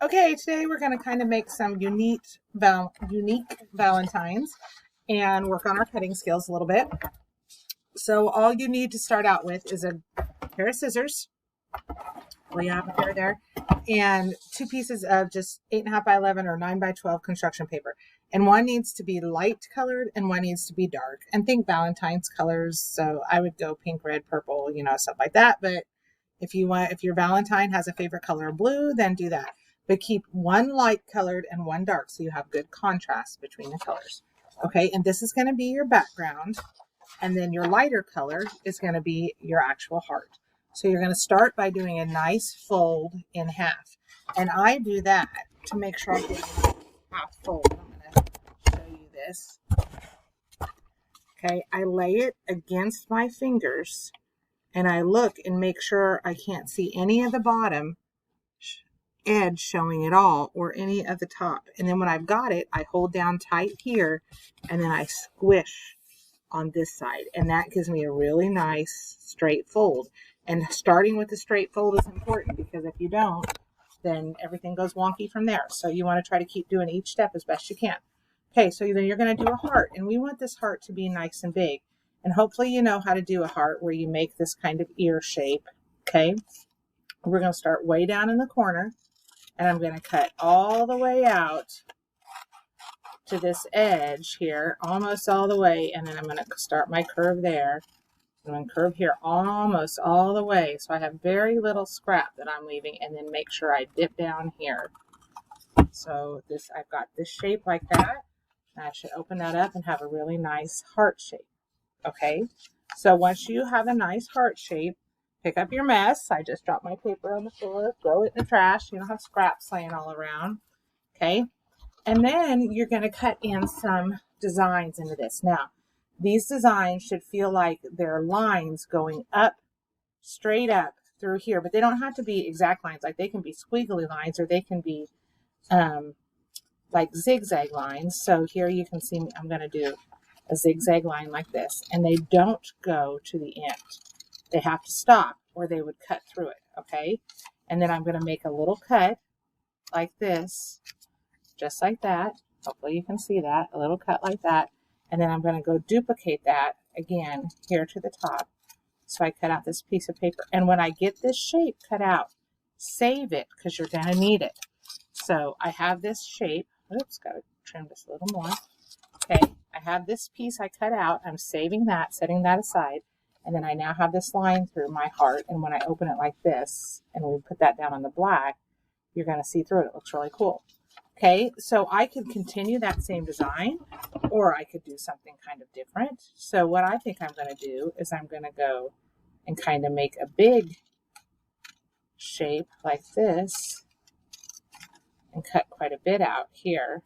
Okay, today we're going to kind of make some unique Valentines and work on our cutting skills a little bit. So all you need to start out with is a pair of scissors. Well, you have a pair there, and two pieces of just 8.5 by 11 or 9 by 12 construction paper. And one needs to be light colored and one needs to be dark. And think Valentine's colors. So I would go pink, red, purple, stuff like that. But if your Valentine has a favorite color of blue, then do that. But keep one light colored and one dark so you have good contrast between the colors. Okay, and this is going to be your background. And then your lighter color is going to be your actual heart. So you're going to start by doing a nice fold in half. And I do that to make sure I get a half fold. I'm going to show you this. Okay, I lay it against my fingers and I look and make sure I can't see any of the bottom edge showing at all or any of the top. And then when I've got it, I hold down tight here and then I squish on this side, and that gives me a really nice straight fold. And starting with the straight fold is important because if you don't, then everything goes wonky from there. So you want to try to keep doing each step as best you can. Okay, so then you're going to do a heart, and we want this heart to be nice and big. And hopefully you know how to do a heart where you make this kind of ear shape. Okay, we're going to start way down in the corner, and I'm going to cut all the way out to this edge here, almost all the way, and then I'm going to start my curve there. I'm going to curve here almost all the way, so I have very little scrap that I'm leaving, and then make sure I dip down here. So I've got this shape like that, and I should open that up and have a really nice heart shape. Okay, so once you have a nice heart shape, pick up your mess. I just dropped my paper on the floor, throw it in the trash. You don't have scraps laying all around. Okay, and then you're going to cut in some designs into this. Now, these designs should feel like they're lines going up, straight up through here, but they don't have to be exact lines. Like they can be squiggly lines or they can be like zigzag lines. So here you can see I'm going to do a zigzag line like this, and they don't go to the end. They have to stop or they would cut through it, okay? And then I'm going to make a little cut like this, just like that. Hopefully you can see that, a little cut like that. And then I'm going to go duplicate that again here to the top. So I cut out this piece of paper. And when I get this shape cut out, save it because you're going to need it. So I have this shape. Oops, got to trim this a little more. Okay, I have this piece I cut out. I'm saving that, setting that aside. And then I now have this line through my heart. And when I open it like this, and we put that down on the black, you're going to see through it. It looks really cool. Okay, so I could continue that same design, or I could do something kind of different. So what I think I'm going to do is I'm going to go and kind of make a big shape like this and cut quite a bit out here.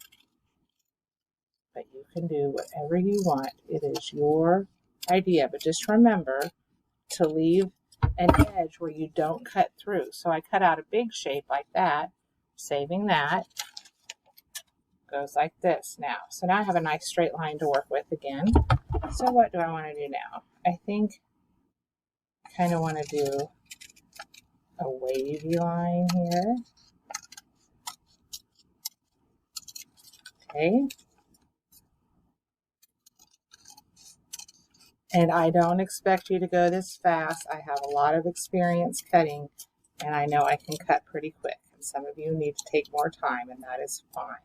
But you can do whatever you want. It is your idea, but just remember to leave an edge where you don't cut through. So I cut out a big shape like that, saving that. Goes like this now. So now I have a nice straight line to work with again. So what do I want to do now? I think I kind of want to do a wavy line here. Okay. And I don't expect you to go this fast. I have a lot of experience cutting, and I know I can cut pretty quick. And some of you need to take more time, and that is fine.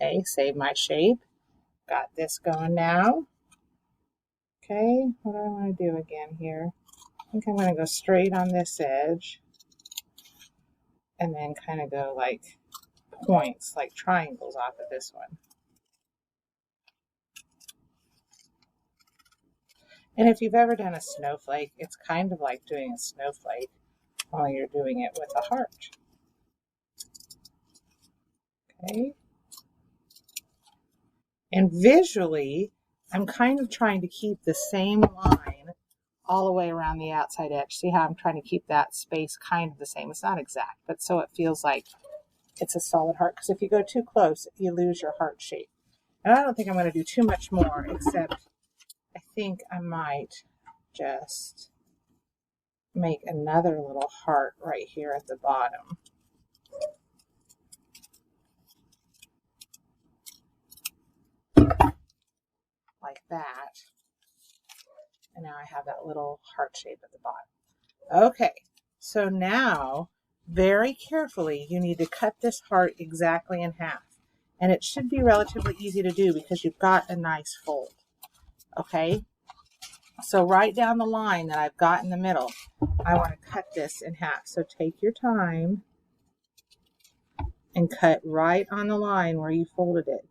Okay, save my shape. Got this going now. Okay, what do I want to do again here? I think I'm going to go straight on this edge and then kind of go like points, like triangles off of this one. And if you've ever done a snowflake, it's kind of like doing a snowflake while you're doing it with a heart. Okay. And visually, I'm kind of trying to keep the same line all the way around the outside edge. See how I'm trying to keep that space kind of the same? It's not exact, but so it feels like it's a solid heart. Because if you go too close, you lose your heart shape. And I don't think I'm going to do too much more, except I think I might just make another little heart right here at the bottom. that. And now I have that little heart shape at the bottom. Okay, so now very carefully you need to cut this heart exactly in half. And it should be relatively easy to do because you've got a nice fold. Okay, so right down the line that I've got in the middle, I want to cut this in half. So take your time and cut right on the line where you folded it.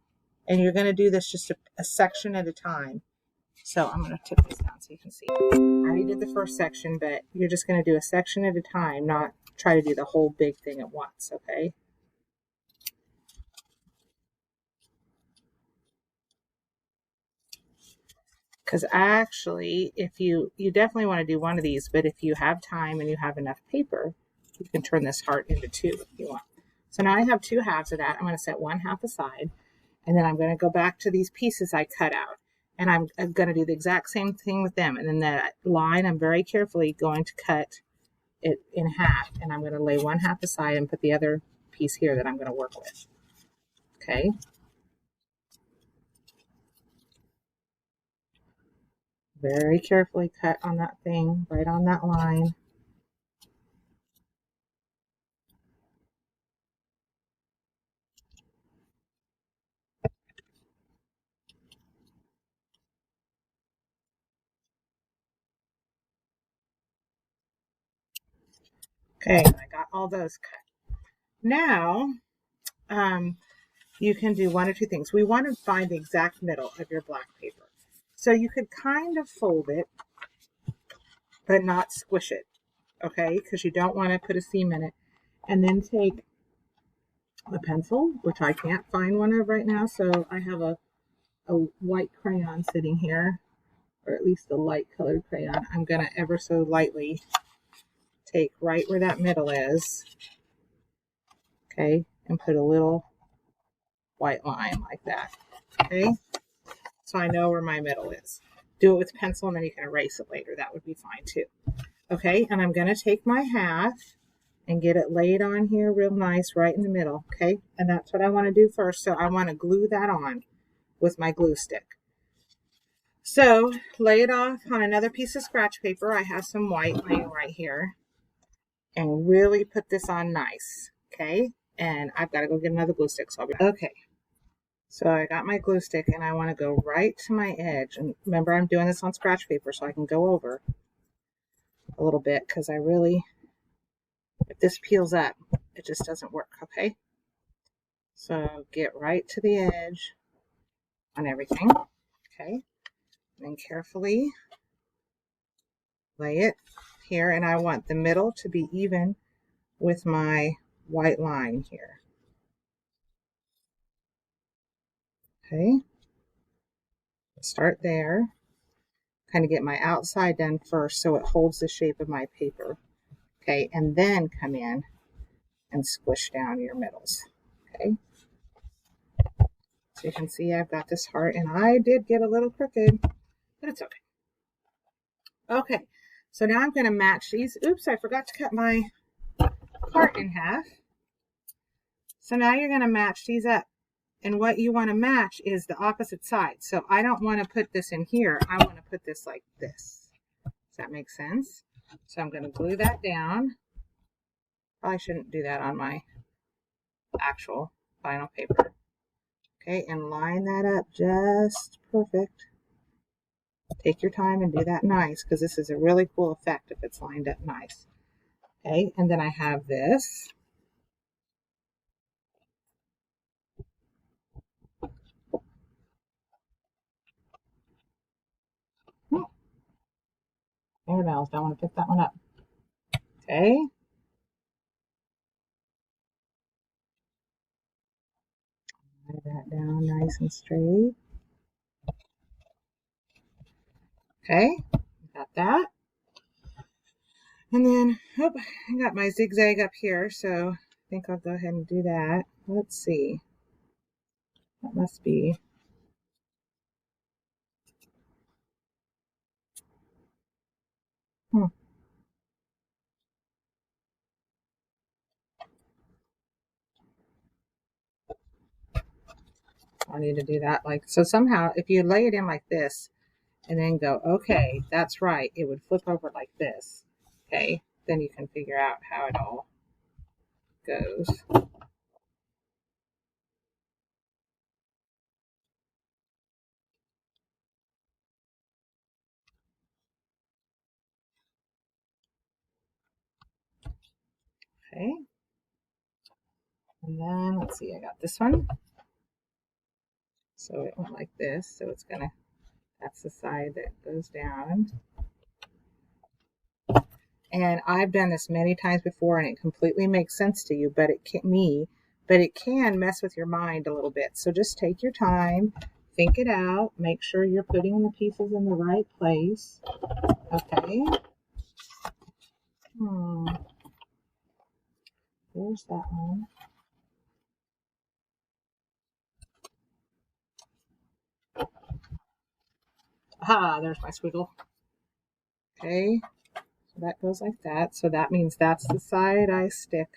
And you're going to do this just a section at a time. So I'm going to tip this down so you can see. I already did the first section, but you're just going to do a section at a time, not try to do the whole big thing at once, okay? Because actually, if you definitely want to do one of these, but if you have time and you have enough paper, you can turn this heart into two if you want. So now I have two halves of that. I'm going to set one half aside, and then I'm going to go back to these pieces I cut out, and I'm going to do the exact same thing with them. And then that line, I'm very carefully going to cut it in half, and I'm going to lay one half aside and put the other piece here that I'm going to work with. Okay. Very carefully cut on that thing, right on that line. Okay, I got all those cut. Now, you can do one or two things. We want to find the exact middle of your black paper. So you could kind of fold it, but not squish it, okay? Because you don't want to put a seam in it. And then take a pencil, which I can't find one of right now, so I have a white crayon sitting here, or at least a light colored crayon. I'm going to ever so lightly take right where that middle is, okay, and put a little white line like that, okay? So I know where my middle is. Do it with a pencil and then you can erase it later. That would be fine too. Okay, and I'm going to take my half and get it laid on here real nice right in the middle, okay? And that's what I want to do first. So I want to glue that on with my glue stick. So lay it off on another piece of scratch paper. I have some white laying right here. And really put this on nice, okay? And I've got to go get another glue stick, so I'll be back. Okay, so I got my glue stick and I want to go right to my edge. And remember, I'm doing this on scratch paper so I can go over a little bit because I really, if this peels up, it just doesn't work, okay? So get right to the edge on everything, okay? And then carefully lay it here, and I want the middle to be even with my white line here. Okay, start there. Kind of get my outside done first so it holds the shape of my paper. Okay, and then come in and squish down your middles. Okay, so you can see I've got this heart, and I did get a little crooked, but it's okay. Okay, so now I'm going to match these. Oops, I forgot to cut my heart in half. So now you're going to match these up. And what you want to match is the opposite side. So I don't want to put this in here. I want to put this like this. Does that make sense? So I'm going to glue that down. Probably shouldn't do that on my actual vinyl paper. Okay, and line that up just perfect. Take your time and do that nice because this is a really cool effect if it's lined up nice. Okay, and then I have this. Fingernails, don't want to pick that one up. Okay. Lay that down nice and straight. Okay, got that. And then, oh, I got my zigzag up here, so I think I'll go ahead and do that. Let's see. That must be. I need to do that. Like, so somehow if you lay it in like this and then go, okay, that's right, it would flip over like this. Okay. Then you can figure out how it all goes. Okay. And then let's see, I got this one. So it went like this. So it's gonna, that's the side that goes down. And I've done this many times before and it completely makes sense to you, but it can mess with your mind a little bit. So just take your time, think it out, make sure you're putting the pieces in the right place. Okay. There's that one. Ah, there's my squiggle. Okay. So that goes like that. So that means that's the side I stick.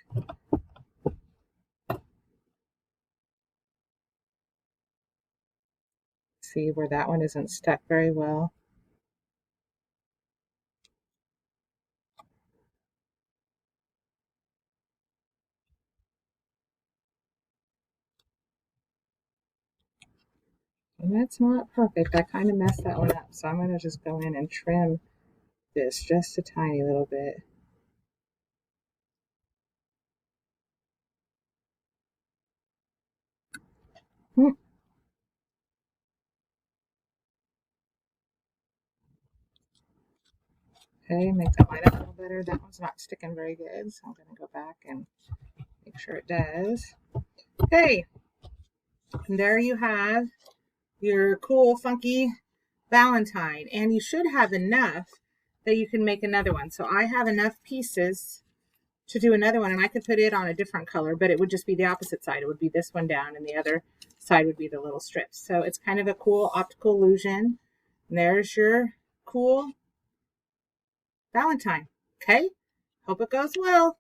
See where that one isn't stuck very well. And that's not perfect. I kind of messed that one up. So I'm going to just go in and trim this just a tiny little bit. Okay, make that line up a little better. That one's not sticking very good, so I'm going to go back and make sure it does. Okay, and there you have your cool, funky Valentine. And you should have enough that you can make another one. So I have enough pieces to do another one, and I could put it on a different color, but it would just be the opposite side. It would be this one down, and the other side would be the little strips. So it's kind of a cool optical illusion. And there's your cool Valentine. Okay, hope it goes well.